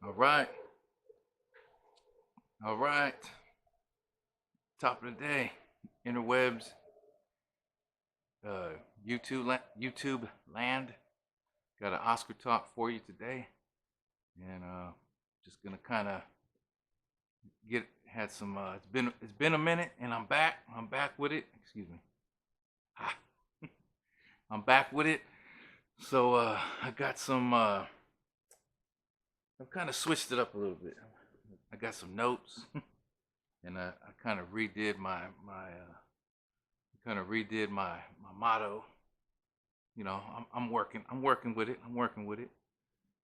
All right. All right. Top of the day. Interwebs. Uh, YouTube land. Got an Oscar talk for you today, and just gonna kind of get had some. It's been a minute, and I'm back. I'm back with it. Excuse me. Ah, I'm back with it. So I got some. I've kind of switched it up a little bit. I got some notes, and I kind of redid my motto. You know, I'm working with it. I'm working with it.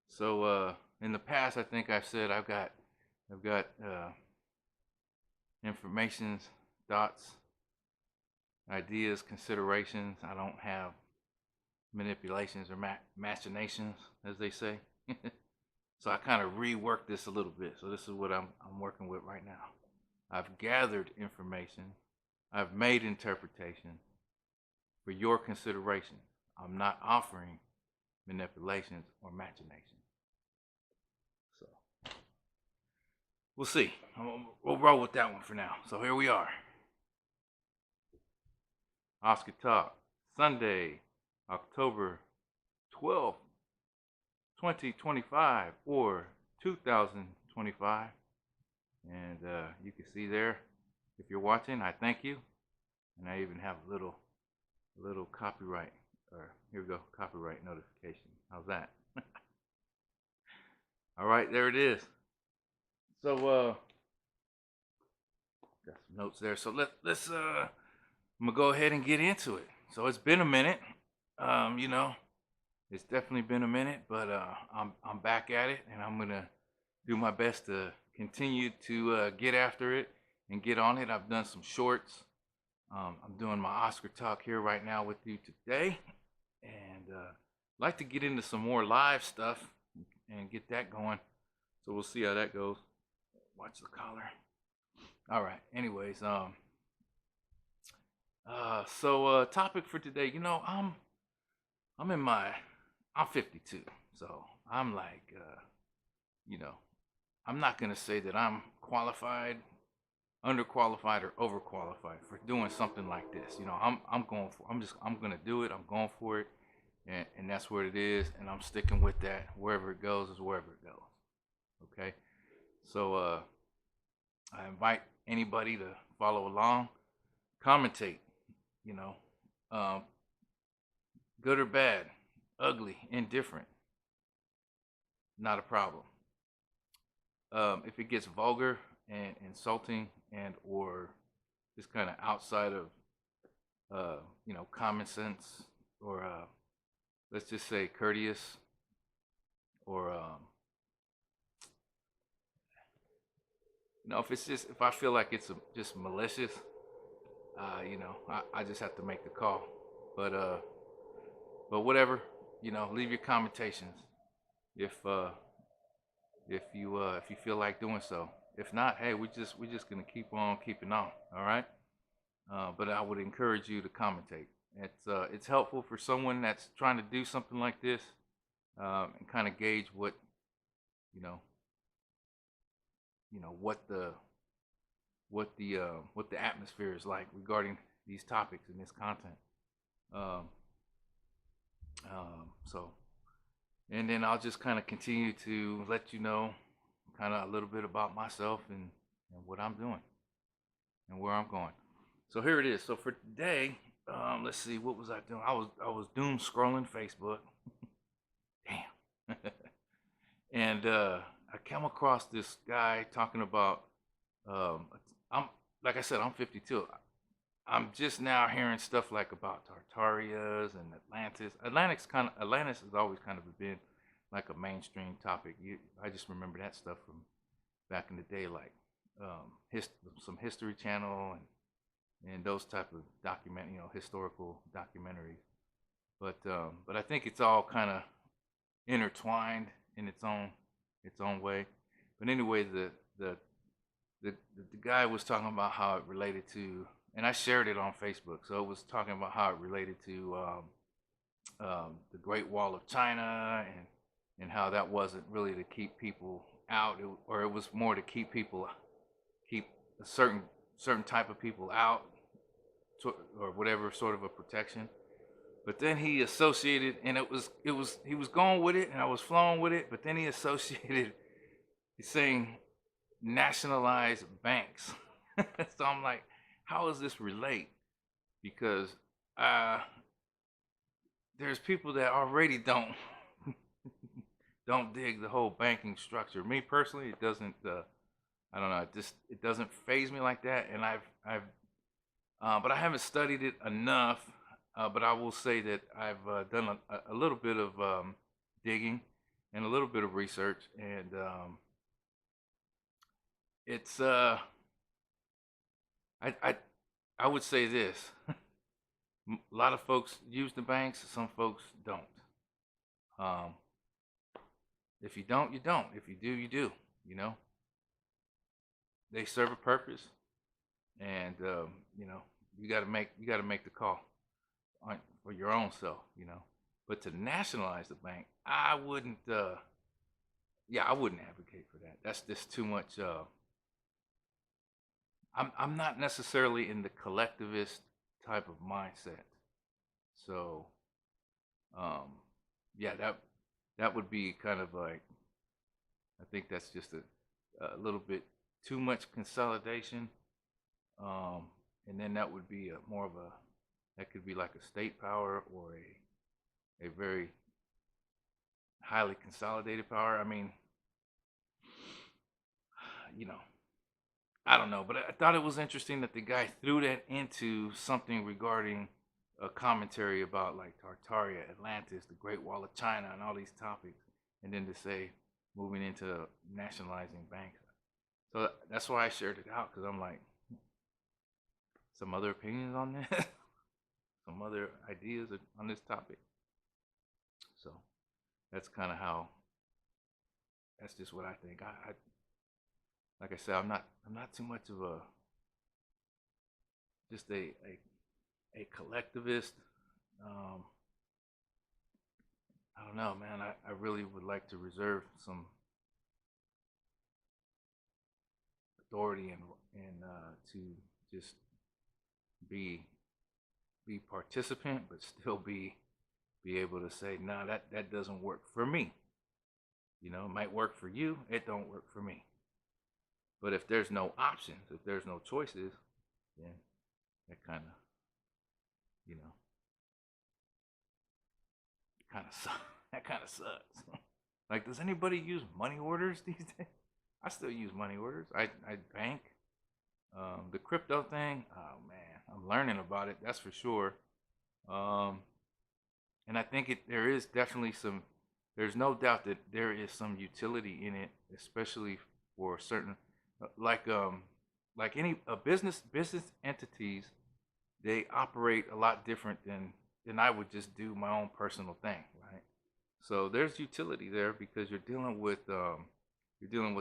So in the past, I think I've said I've got informations, thoughts, ideas, considerations. I don't have manipulations or machinations, as they say. So I kind of reworked this a little bit. So this is what I'm working with right now. I've gathered information. I've made interpretation for your consideration. I'm not offering manipulations or machinations. So we'll see. We'll roll with that one for now. So here we are. Oscar Talk, Sunday, October 12th, 2025 or 2025. And you can see there, if you're watching, I thank you. And I even have a little copyright, or here we go, copyright notification. How's that? All right, there it is. So got some notes there. So let's I'm gonna go ahead and get into it. So it's been a minute. You know, it's definitely been a minute, but I'm back at it, and I'm gonna do my best to continue to get after it and get on it. I've done some shorts. I'm doing my Oscar talk here right now with you today, and like to get into some more live stuff and get that going. So we'll see how that goes. Watch the collar. All right. Anyways, so topic for today. You know, I'm 52, so I'm like, you know, I'm not gonna say that I'm qualified, underqualified, or overqualified for doing something like this. You know, I'm gonna do it. I'm going for it, and that's what it is. And I'm sticking with that. Wherever it goes is wherever it goes. Okay. So I invite anybody to follow along, commentate. You know, good or bad, ugly, indifferent, not a problem. If it gets vulgar and insulting and or just kind of outside of common sense, or let's just say courteous, or if I feel like it's just malicious, I just have to make the call. But whatever, leave your commentations if you feel like doing so. If not, hey, we're just gonna keep on keeping on. All right. But I would encourage you to commentate. It's helpful for someone that's trying to do something like this, and kind of gauge what you know what the atmosphere is like regarding these topics and this content. Um, so, and then I'll just kind of continue to let you know kind of a little bit about myself and what I'm doing and where I'm going. So here it is. So for today, let's see, what was I doing? I was doom scrolling Facebook. Damn. And I came across this guy talking about. I'm like I said, I'm 52. I'm just now hearing stuff like about Tartarias and Atlantis. Atlantis has always kind of been like a mainstream topic. I just remember that stuff from back in the day, like some History Channel and those type of historical documentaries. But I think it's all kind of intertwined in its own way. But anyway, the guy was talking about how it related to, and I shared it on Facebook. So it was talking about how it related to the Great Wall of China, and how that wasn't really to keep people out, or it was more to keep a certain type of people out, or whatever sort of a protection. But then he associated, and he was going with it, and I was flowing with it. But then he associated, he's saying nationalized banks. So I'm like, how does this relate? Because there's people that already don't dig the whole banking structure. Me personally, it doesn't. I don't know. It doesn't phase me like that. And but I haven't studied it enough. But I will say that I've done a little bit of digging and a little bit of research, and it's I I would say this: a lot of folks use the banks, some folks don't. Um, if you don't, you don't. If you do, you do. You know, they serve a purpose, and you got to make the call for your own self. But to nationalize the bank, I wouldn't. Yeah, I wouldn't advocate for that. That's just too much. I'm not necessarily in the collectivist type of mindset. So, um, yeah, that would be kind of like, I think that's just a little bit too much consolidation. And then that would be that could be like a state power, or a very highly consolidated power. I mean, you know, I don't know, but I thought it was interesting that the guy threw that into something regarding a commentary about like Tartaria, Atlantis, the Great Wall of China, and all these topics, and then to say moving into nationalizing banks. So that's why I shared it out, because I'm like, some other opinions on this, some other ideas on this topic. So that's kind of how. That's just what I think. I like I said, I'm not too much of a just a collectivist. Um, I don't know, man. I really would like to reserve some authority and to just be participant, but still be able to say, no, that doesn't work for me. It might work for you. It don't work for me. But if there's no options, if there's no choices, then that kind of, you know, kind of sucks. That kind of sucks. Like, does anybody use money orders these days? I still use money orders. I bank. The crypto thing, oh man, I'm learning about it. That's for sure. Um, and I think there is definitely some. There's no doubt that there is some utility in it, especially for certain, like any business entities. They operate a lot different than I would just do my own personal thing, right? So there's utility there, because you're dealing with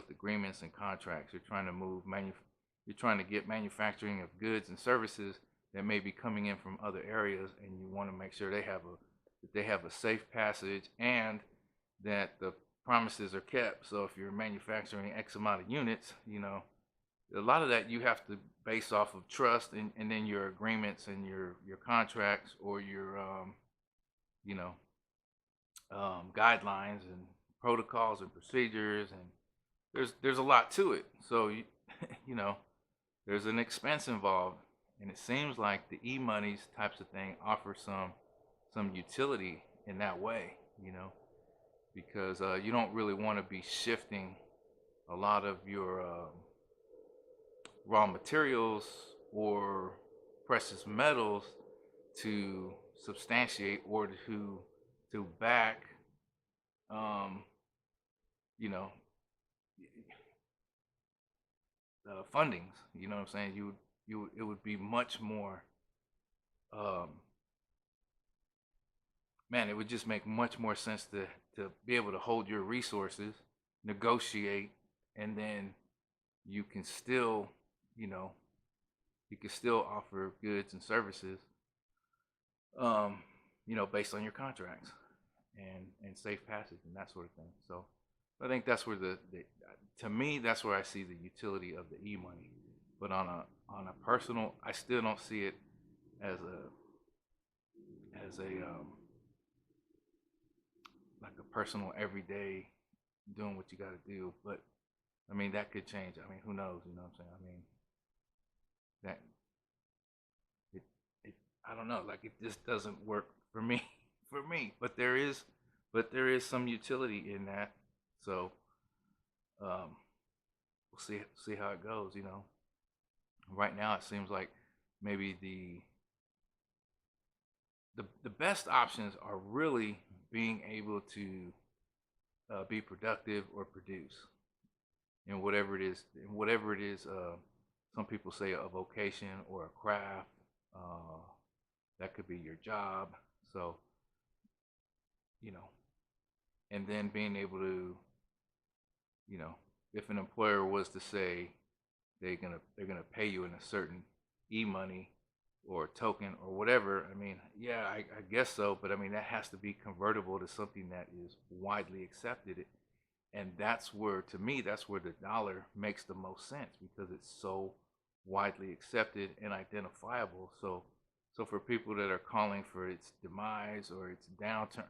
agreements and contracts. You're trying to get manufacturing of goods and services that may be coming in from other areas, and you want to make sure that they have a safe passage, and that the promises are kept. So if you're manufacturing X amount of units, a lot of that you have to base off of trust, and then your agreements and your contracts, or your you know guidelines and protocols and procedures, and there's a lot to it. So you know there's an expense involved, and it seems like the e-monies types of thing offer some utility in that way, because you don't really want to be shifting a lot of your raw materials or precious metals to substantiate, or to back um, you know fundings. You know what I'm saying? It would be much more um, man, it would just make much more sense to be able to hold your resources, negotiate, and then you can still, you know, you can still offer goods and services, based on your contracts and safe passage and that sort of thing. So I think that's where to me, that's where I see the utility of the e-money. But on a personal, I still don't see it as a like a personal everyday doing what you got to do. But I mean, that could change. I mean, who knows? You know what I'm saying? I mean, that it it I don't know. Like it just doesn't work for me for me. But there is some utility in that. So um, we'll see how it goes. You know, right now it seems like maybe the best options are really being able to be productive or produce in whatever it is. In whatever it is, some people say a vocation or a craft. Uh, that could be your job. So you know, and then being able to, you know, if an employer was to say they're gonna pay you in a certain e-money or token or whatever, I mean, yeah, I guess so, but I mean that has to be convertible to something that is widely accepted, and that's where, to me, that's where the dollar makes the most sense because it's so widely accepted and identifiable. So for people that are calling for its demise or its downturn,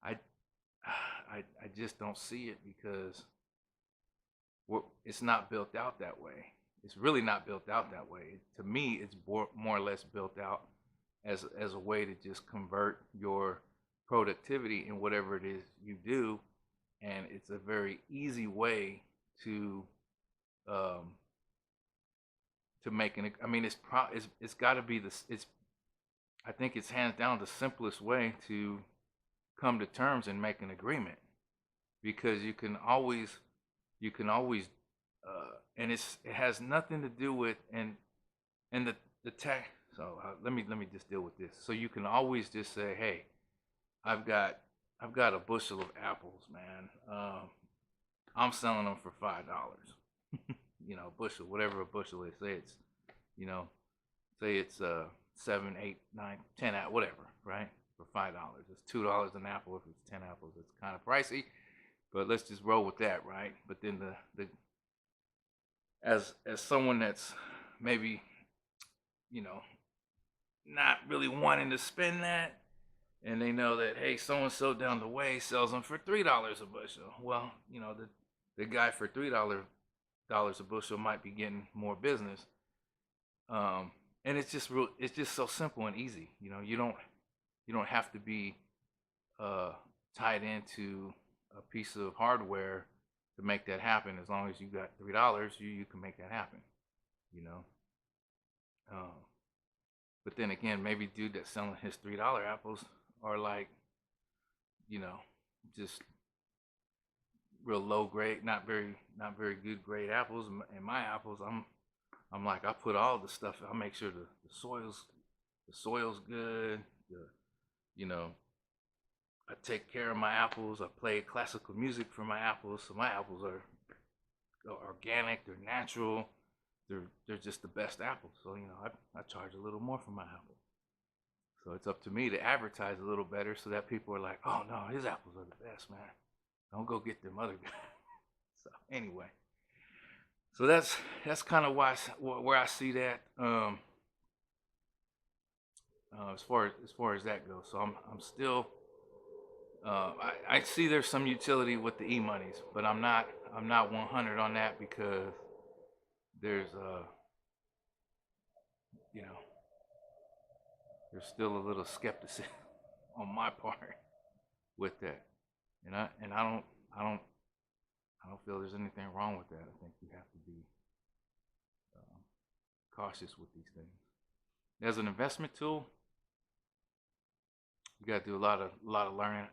I I just don't see it because it's not built out that way. It's really not built out that way. To me, it's more or less built out as a way to just convert your productivity in whatever it is you do, and it's a very easy way to um, make an. I mean, it's got to be this. It's I think it's hands down the simplest way to come to terms and make an agreement because you can always and it has nothing to do with and the tech. So let me just deal with this. So you can always just say, hey, I've got I've got a bushel of apples, man. I'm selling them for $5. Bushel, whatever a bushel is. You know, say it's 7, 8, 9, 10, whatever, right? For $5, it's $2 an apple. If it's 10 apples, it's kind of pricey, but let's just roll with that, right? But then the as someone that's maybe you know not really wanting to spend that, and they know that, hey, so and so down the way sells them for $3 a bushel. Well, the guy for $3 a bushel might be getting more business. And it's just real. It's just so simple and easy. You don't have to be uh, tied into a piece of hardware to make that happen. As long as you got $3, you can make that happen. You know. Um, but then again, maybe dude that's selling his $3 apples are like, you know, just real low grade, not very good grade apples. And my apples, I'm like, I put all the stuff. I make sure the soil's good. You know, I take care of my apples. I play classical music for my apples, so my apples are organic. They're natural. They're just the best apples. So I charge a little more for my apples. So it's up to me to advertise a little better so that people are like, oh no, his apples are the best, man. Don't go get them other guys. So anyway, so that's kind of where I see that as far as that goes. So I'm still I see there's some utility with the e-monies, but I'm not 100 on that because there's you know there's still a little skepticism on my part with that, and I don't feel there's anything wrong with that. I think you have to be um, cautious with these things. As an investment tool, you got to do a lot of learning,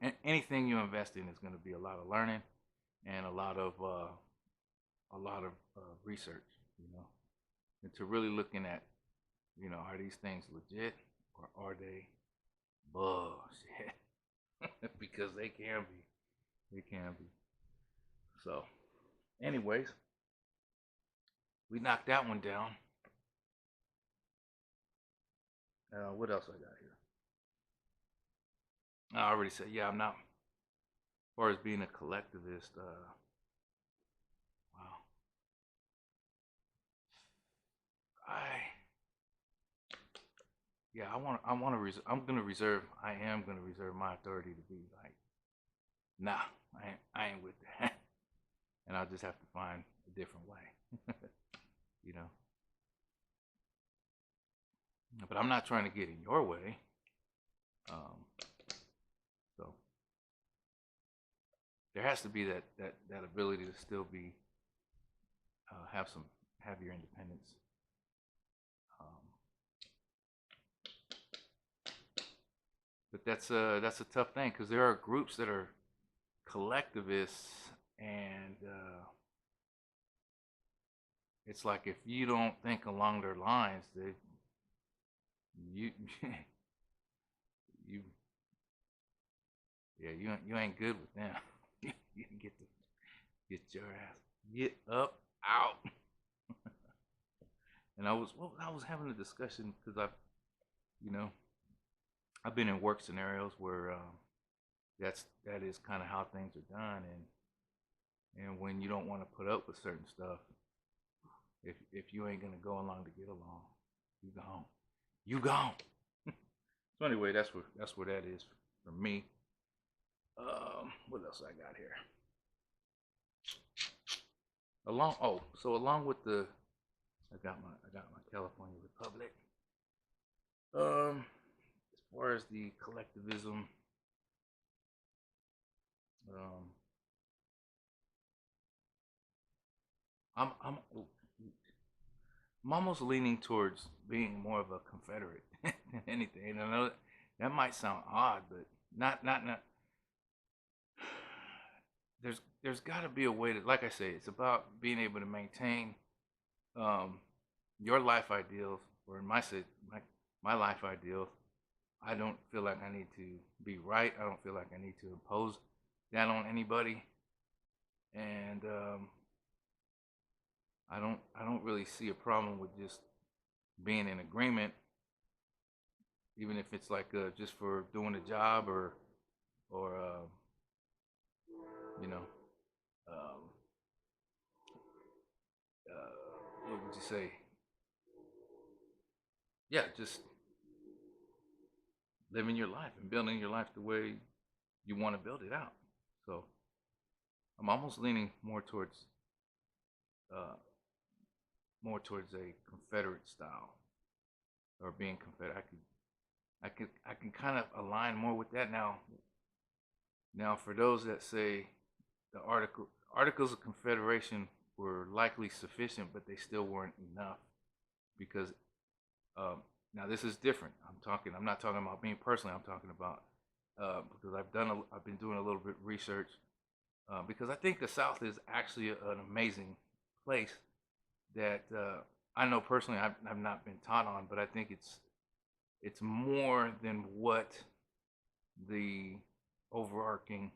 and anything you invest in is going to be a lot of learning and a lot of research, into really looking at, are these things legit or are they bullshit? Because they can be. They can be. So, anyways, we knocked that one down. What else I got here? I already said, yeah, I'm not far as being a collectivist, wow, I yeah, I am gonna reserve my authority to be like, nah, I ain't with that, and I'll just have to find a different way, you know. But I'm not trying to get in your way. Um, so there has to be that ability to still be have your independence. Um, but that's a tough thing because there are groups that are collectivists, and it's like if you don't think along their lines, you you you ain't good with them. You get your ass get up out. And I was having a discussion because you know I've been in work scenarios where that is kind of how things are done, and when you don't want to put up with certain stuff, if you ain't gonna go along to get along, you gone, you gone. So anyway, that's where that is for me. What else I got here? Along with the I got my California Republic. As far as the collectivism, um, I'm almost leaning towards being more of a Confederate than anything. And I know that might sound odd, but not. There's got to be a way to, like I say, it's about being able to maintain um, your life ideals, or in my life ideals. I don't feel like I need to be right. I don't feel like I need to impose that on anybody, and I don't really see a problem with just being in agreement, even if it's like just for doing a job or you know um, what would you say? Yeah, just living your life and building your life the way you want to build it out. So I'm almost leaning uh, more towards a Confederate style, or being Confederate. I can kind of align more with that now. Now, for those that say the articles of Confederation were likely sufficient, but they still weren't enough, because um, now this is different. I'm not talking about me personally. I'm talking about because I've been doing a little bit of research, because I think the South is actually an amazing place that I know personally I've not been taught on, but I think it's more than what the overarching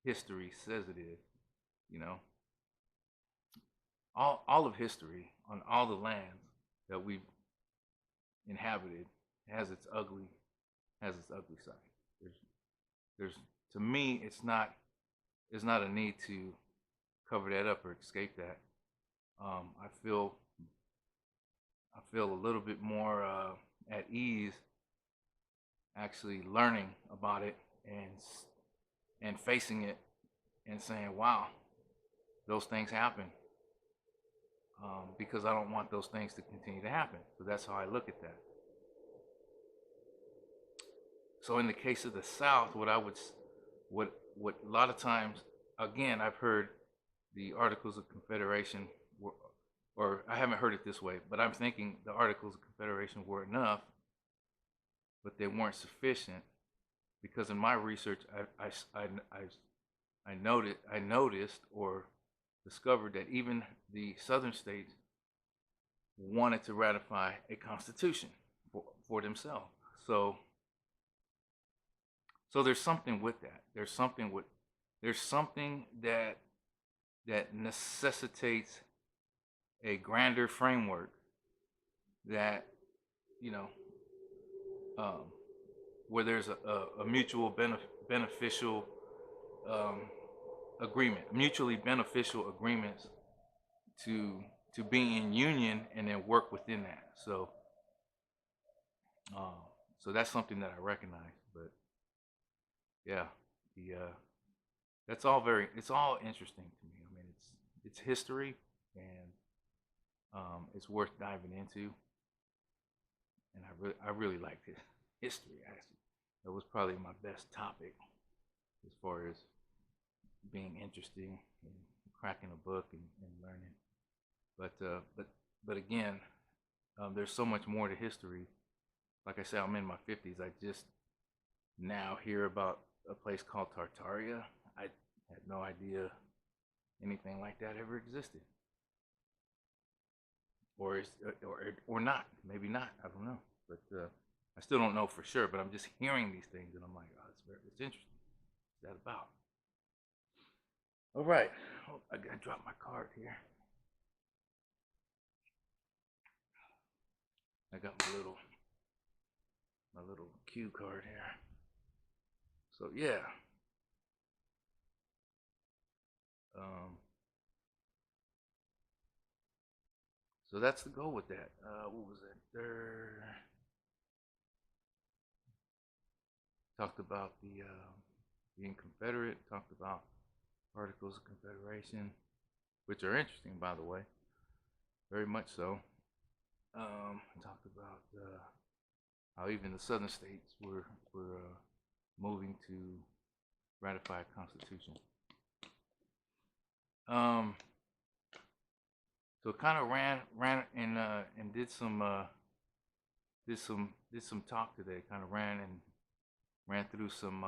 history says it is. You know, all of history on all the lands that we've inhabited has its ugly side. There's there's to me it's not a need to cover that up or escape that. I feel a little bit more at ease actually learning about it and facing it and saying, "Wow, those things happen," because I don't want those things to continue to happen. So that's how I look at that. So in the case of the South, what a lot of times, again, I've heard the Articles of Confederation were, or I haven't heard it this way, but I'm thinking the Articles of Confederation were enough, but they weren't sufficient, because in my research, I noticed or discovered that even the Southern states wanted to ratify a constitution for themselves. So there's something with that. There's something that necessitates a grander framework that, you know, um, where there's a mutual beneficial agreement, mutually beneficial agreements to be in union and then work within that. Uh, so that's something that I recognize. But yeah, the it's all interesting to me. I mean, it's history, and it's worth diving into. And I really liked it. History, actually. That was probably my best topic as far as being interesting and cracking a book and learning. But again, there's so much more to history. Like I said, I'm in my 50s. I just now hear about a place called Tartaria. I had no idea anything like that ever existed, or is or not. Maybe not. I don't know. But I still don't know for sure. But I'm just hearing these things, and I'm like, oh, it's interesting. What's that about? All right. Oh, I gotta drop my card here. I got my little cue card here. So yeah. Um, so that's the goal with that. What was it? There talked about the being Confederate. Talked about Articles of Confederation, which are interesting, by the way, very much so. Talked about how even the Southern states were moving to ratify a constitution. Um, so it kind of ran and did some talk today. Kind of ran through some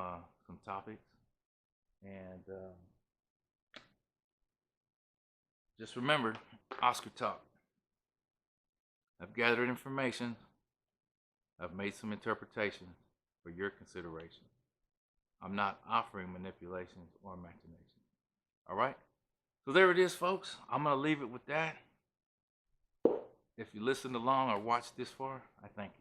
topics, and just remember, Oscar Talk. I've gathered information. I've made some interpretations for your consideration. I'm not offering manipulations or machinations. All right? So there it is, folks. I'm going to leave it with that. If you listened along or watched this far, I thank you.